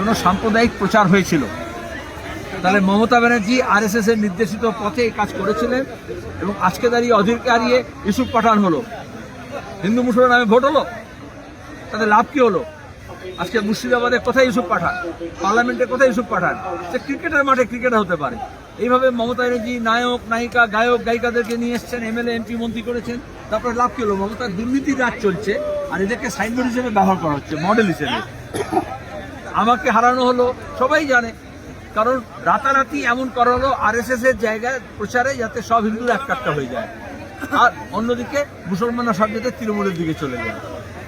কোনো সাম্প্রদায়িক প্রচার হয়েছিল। তাহলে মমতা ব্যানার্জি আরএসএস এর নির্দেশিত পথে এই কাজ করেছিলেন এবং আজকে দাঁড়িয়ে অধীরকে হারিয়ে ইউসুফ পাঠান হলো, হিন্দু মুসলমান নামে ভোট হলো, তাদের লাভ কি হলো? আজকে মুর্শিদাবাদে কোথায় ইউসুফ পাঠান, পার্লামেন্টে কোথায় ইউসুফ পাঠান? সে ক্রিকেটের মাঠে ক্রিকেটার হতে পারে। এইভাবে মমতা ব্যানার্জি নায়ক নায়িকা গায়ক গায়িকাদেরকে নিয়ে এসছেন, এমএলএ এমপি মন্ত্রী করেছেন, তারপরে লাভ কি হলো? মমতার দুর্নীতির রাজ চলছে আর এদেরকে সাইনবোর্ড হিসেবে ব্যবহার করা হচ্ছে, মডেল হিসেবে। আমাকে হারানো হলো সবাই জানে, কারণ রাতারাতি এমন করা হলো আরএসএস এর জায়গায় প্রচারে, যাতে সব হিন্দুরা একটা হয়ে যায় আর অন্যদিকে মুসলমানরা সব যাতে তৃণমূলের দিকে চলে যায়।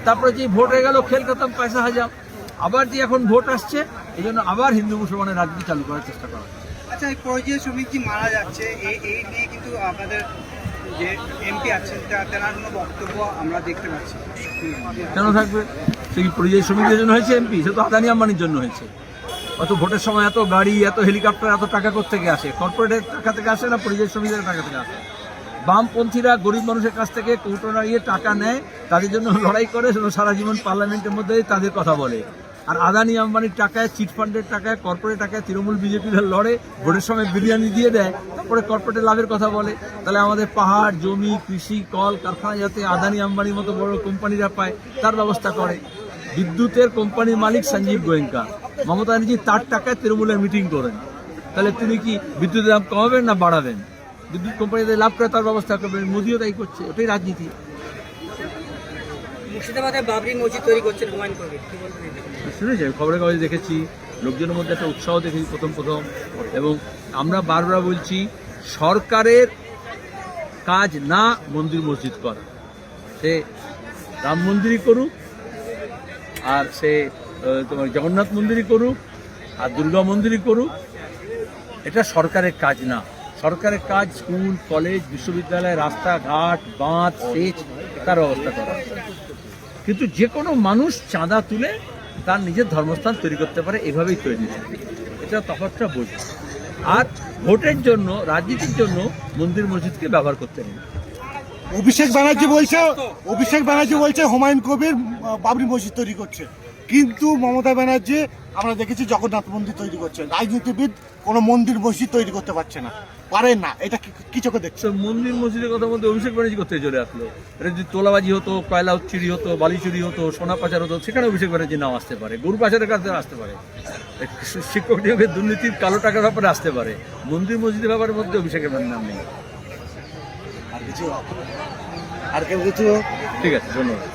তারপরে যে ভোট হয়ে গেল, খেল খতম, পয়সা হাজাম। আবার যে এখন ভোট আসছে, এই জন্য আবার হিন্দু মুসলমানের রাজনীতি চালু করার চেষ্টা করা হচ্ছে। আচ্ছা, এই পরিযায়ী শ্রমিক যে মারা যাচ্ছে, এই নিয়ে কিন্তু আপনাদের যে এমপি আছেন তেনার কোনো বক্তব্য আমরা দেখতে পাচ্ছি। কেন থাকবে? সে কি পরিযায়ী শ্রমিকদের জন্য হয়েছে এমপি? সে তো আদানি আম্বানির জন্য হয়েছে। অত ভোটের সময় এত গাড়ি, এত হেলিকপ্টার, এত টাকা কোত্থেকে আসে? কর্পোরেটের টাকা থেকে আসে না পরিযায়ী শ্রমিকদের টাকা থেকে আসে? বামপন্থীরা গরিব মানুষের কাছ থেকে কৌটো নাড়িয়ে টাকা নেয়, তাদের জন্য লড়াই করে, সারা জীবন পার্লামেন্টের মধ্যে তাদের কথা বলে। আর আদানি আম্বানির টাকায়, চিটফান্ডের টাকায়, কর্পোরেট টাকায় তৃণমূল বিজেপিরা লড়ে, ভোটের সময় বিরিয়ানি দিয়ে দেয়, তারপরে কর্পোরেটের লাভের কথা বলে। তাহলে আমাদের পাহাড়, জমি, কৃষি, কল কারখানা যাতে আদানি আম্বানির মতো বড় কোম্পানিরা পায়, তার ব্যবস্থা করে। বিদ্যুতের কোম্পানির মালিক সঞ্জীব গোয়েঙ্কা, মমতা ব্যানার্জি তার টাকায় তৃণমূলের মিটিং করেন। তাহলে তিনি কি বিদ্যুতের দাম কমাবেন না বাড়াবেন? বিদ্যুৎ কোম্পানিতে লাভ করে তার ব্যবস্থা করবেন। মোদিও তাই করছে, ওটাই রাজনীতি। মুর্শিদাবাদে বাবরি মসজিদ তৈরি করছেন হুমায়ুন কবির, কি বলবেন? শুনেছি, খবরের কাগজে দেখেছি, লোকজনের মধ্যে একটা উৎসাহ দেখেছি প্রথম এবং আমরা বারবার বলছি, সরকারের কাজ না মন্দির মসজিদ করা। সে রাম মন্দিরই করুক, আর সে তোমার জগন্নাথ মন্দিরই করুক, আর দুর্গা মন্দিরই করুক, এটা সরকারের কাজ না। সরকারের কাজ স্কুল, কলেজ, বিশ্ববিদ্যালয়, রাস্তাঘাট, বাঁধ, সেচ, তার ব্যবস্থা করা। কিন্তু যে কোনো মানুষ চাঁদা তুলে তার নিজের ধর্মস্থান তৈরি করতে পারে, এভাবেই তৈরি হয়। এটা তফাৎটা বোঝে। আর ভোটের জন্য, রাজনীতির জন্য মন্দির মসজিদকে ব্যবহার করতে নেই। অভিষেক ব্যানার্জি বলছে হুমায়ুন কবির বাবরি মসজিদ তৈরি করছে, কিন্তু মমতা ব্যানার্জি আমরা দেখেছি জগন্নাথ মন্দির তৈরি করছে। রাজনীতিবিদ কোনো মন্দির মসজিদ তৈরি করতে পারছে না, পারেন না, এটা কি চোখে দেখছে? মন্দির মসজিদের কথা বলতে অভিষেক ব্যানার্জি করতে চলে আসলো। এটা যদি তোলাবাজি হতো, কয়লা চুরি হতো, বালি চুরি হতো, সোনা পাচার হতো, সেখানে অভিষেক ব্যানার্জি নাম আসতে পারে, গরু পাচারের কাছে আসতে পারে, শিক্ষক নিয়োগের দুর্নীতির কালো টাকার ব্যাপারে আসতে পারে। মন্দির মসজিদের ব্যাপারের মধ্যে অভিষেকের নাম নেই। আর কেউ কিছু? ঠিক আছে, ধন্যবাদ।